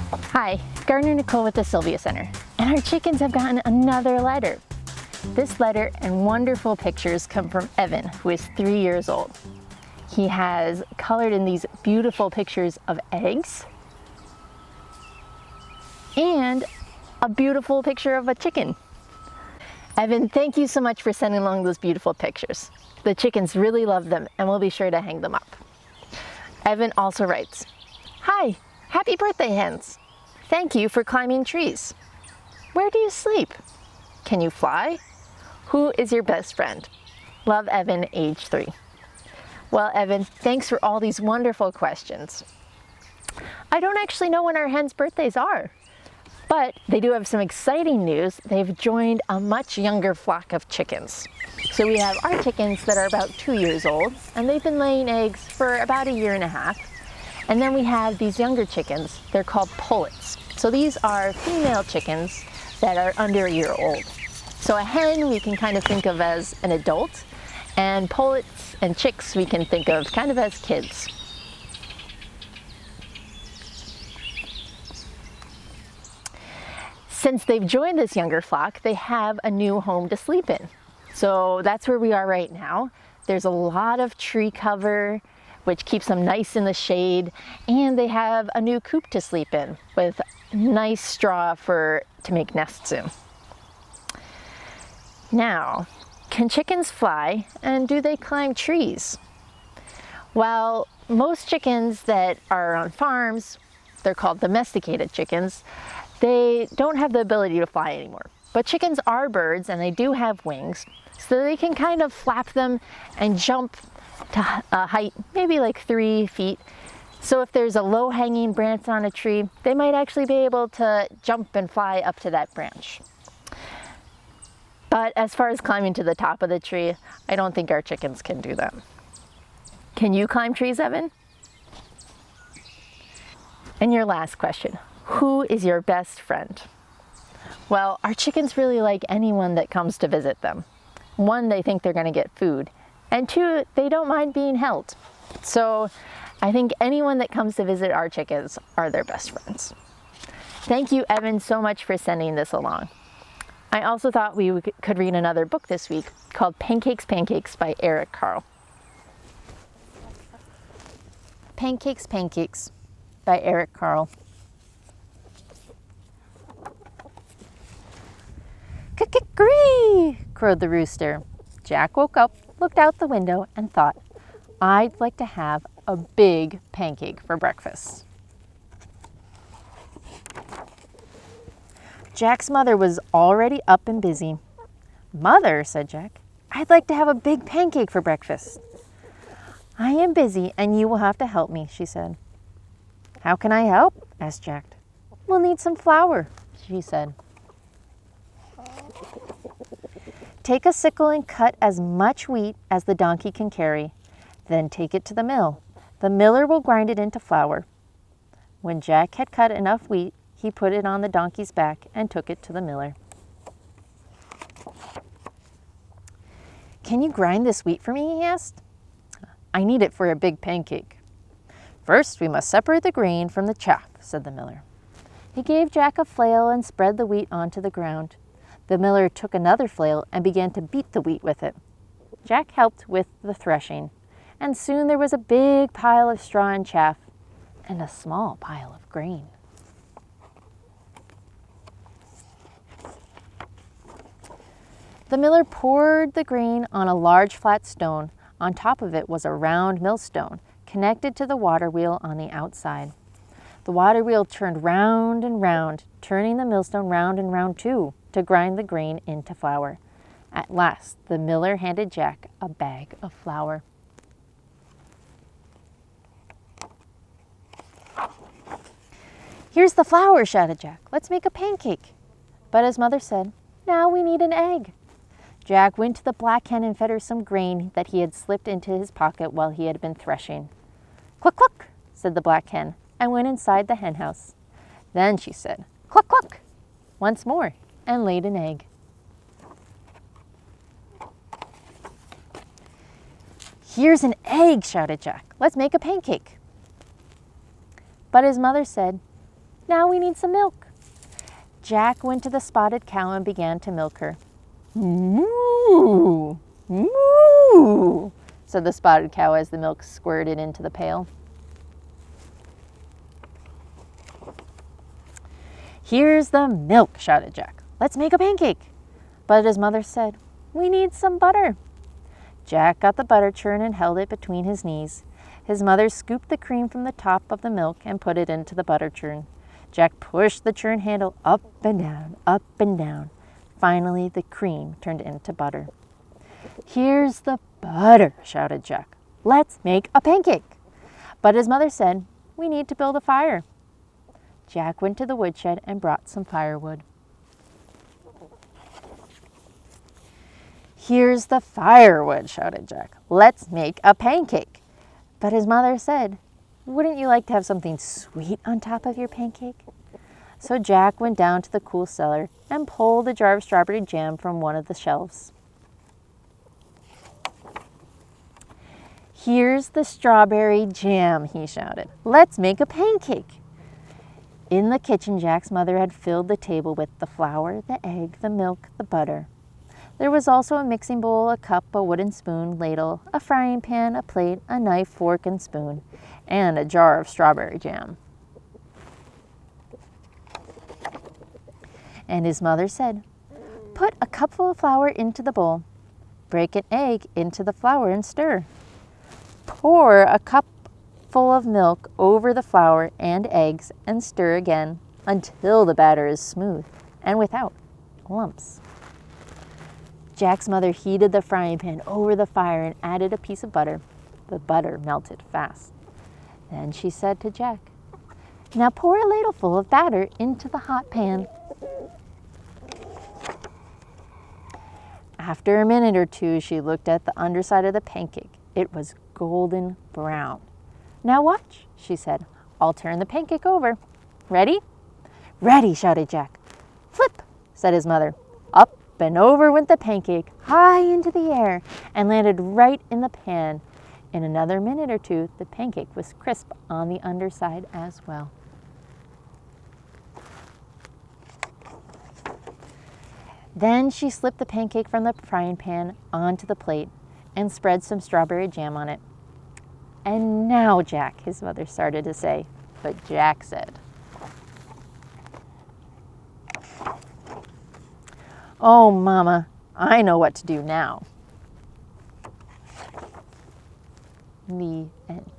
Hi, Gardener Nicole with the Sylvia Center, and our chickens have gotten another letter. This letter and wonderful pictures come from Evan, who is 3 years old. He has colored in these beautiful pictures of eggs and a beautiful picture of a chicken. Evan, thank you so much for sending along those beautiful pictures. The chickens really love them and we'll be sure to hang them up. Evan also writes, "Hi, happy birthday hens. Thank you for climbing trees. Where do you sleep? Can you fly? Who is your best friend? Love, Evan, age 3. Well, Evan, thanks for all these wonderful questions. I don't actually know when our hens' birthdays are, but they do have some exciting news. They've joined a much younger flock of chickens. So we have our chickens that are about 2 years old, and they've been laying eggs for about 1.5 years. And then we have these younger chickens. They're called pullets. So these are female chickens that are under 1 year old. So a hen we can kind of think of as an adult, and pullets and chicks we can think of kind of as kids. Since they've joined this younger flock, they have a new home to sleep in. So that's where we are right now. There's a lot of tree cover, which keeps them nice in the shade, and they have a new coop to sleep in with nice straw to make nests in. Now, can chickens fly, and do they climb trees? Well, most chickens that are on farms, they're called domesticated chickens, they don't have the ability to fly anymore. But chickens are birds and they do have wings, so they can kind of flap them and jump to a height maybe like 3 feet. So if there's a low-hanging branch on a tree, they might actually be able to jump and fly up to that branch. But as far as climbing to the top of the tree, I don't think our chickens can do that. Can you climb trees, Evan? And your last question, who is your best friend? Well, our chickens really like anyone that comes to visit them. 1, they think they're going to get food, and 2, they don't mind being held. So I think anyone that comes to visit our chickens are their best friends. Thank you, Evan, so much for sending this along. I also thought we could read another book this week called Pancakes by Carle. Pancakes by Carle. "Kick-kick-cree!" crowed the rooster. Jack woke up, looked out the window, and thought, "I'd like to have a big pancake for breakfast." Jack's mother was already up and busy. "Mother," said Jack, "I'd like to have a big pancake for breakfast." "I am busy and you will have to help me," she said. "How can I help?" asked Jack. "We'll need some flour," she said. "Take a sickle and cut as much wheat as the donkey can carry. Then take it to the mill. The miller will grind it into flour." When Jack had cut enough wheat, he put it on the donkey's back and took it to the miller. "Can you grind this wheat for me?" he asked. "I need it for a big pancake." "First, we must separate the grain from the chaff," said the miller. He gave Jack a flail and spread the wheat onto the ground. The miller took another flail and began to beat the wheat with it. Jack helped with the threshing, and soon there was a big pile of straw and chaff and a small pile of grain. The miller poured the grain on a large flat stone. On top of it was a round millstone connected to the water wheel on the outside. The water wheel turned round and round, turning the millstone round and round too, to grind the grain into flour. At last, the miller handed Jack a bag of flour. "Here's the flour," shouted Jack. "Let's make a pancake." But his mother said, "Now we need an egg." Jack went to the black hen and fed her some grain that he had slipped into his pocket while he had been threshing. "Cluck, cluck," said the black hen, and went inside the hen house. Then she said, "Cluck, cluck," once more, and laid an egg. "Here's an egg," shouted Jack. "Let's make a pancake." But his mother said, Now we need some milk. Jack went to the spotted cow and began to milk her. Moo! Moo! Said the spotted cow as the milk squirted into the pail. Here's the milk, shouted Jack. Let's make a pancake. But his mother said, we need some butter. Jack got the butter churn and held it between his knees. His mother scooped the cream from the top of the milk and put it into the butter churn. Jack pushed the churn handle up and down, up and down. Finally, the cream turned into butter. Here's the butter, shouted Jack. Let's make a pancake. But his mother said, we need to build a fire. Jack went to the woodshed and brought some firewood. Here's the firewood, shouted Jack. Let's make a pancake. But his mother said, wouldn't you like to have something sweet on top of your pancake? So Jack went down to the cool cellar and pulled a jar of strawberry jam from one of the shelves. Here's the strawberry jam, he shouted. Let's make a pancake. In the kitchen, Jack's mother had filled the table with the flour, the egg, the milk, the butter. There was also a mixing bowl, a cup, a wooden spoon, ladle, a frying pan, a plate, a knife, fork, and spoon, and a jar of strawberry jam. And his mother said, put a cupful of flour into the bowl. Break an egg into the flour and stir. Pour a cup full of milk over the flour and eggs and stir again until the batter is smooth and without lumps. Jack's mother heated the frying pan over the fire and added a piece of butter. The butter melted fast. Then she said to Jack, now pour a ladleful of batter into the hot pan. After a minute or two, she looked at the underside of the pancake. It was golden brown. Now watch, she said. I'll turn the pancake over. Ready? Ready, shouted Jack. Flip, said his mother. Up and over went the pancake, high into the air, and landed right in the pan. In another minute or two, the pancake was crisp on the underside as well. Then she slipped the pancake from the frying pan onto the plate and spread some strawberry jam on it. And now, Jack, his mother started to say, but Jack said, oh, Mama, I know what to do now. The end.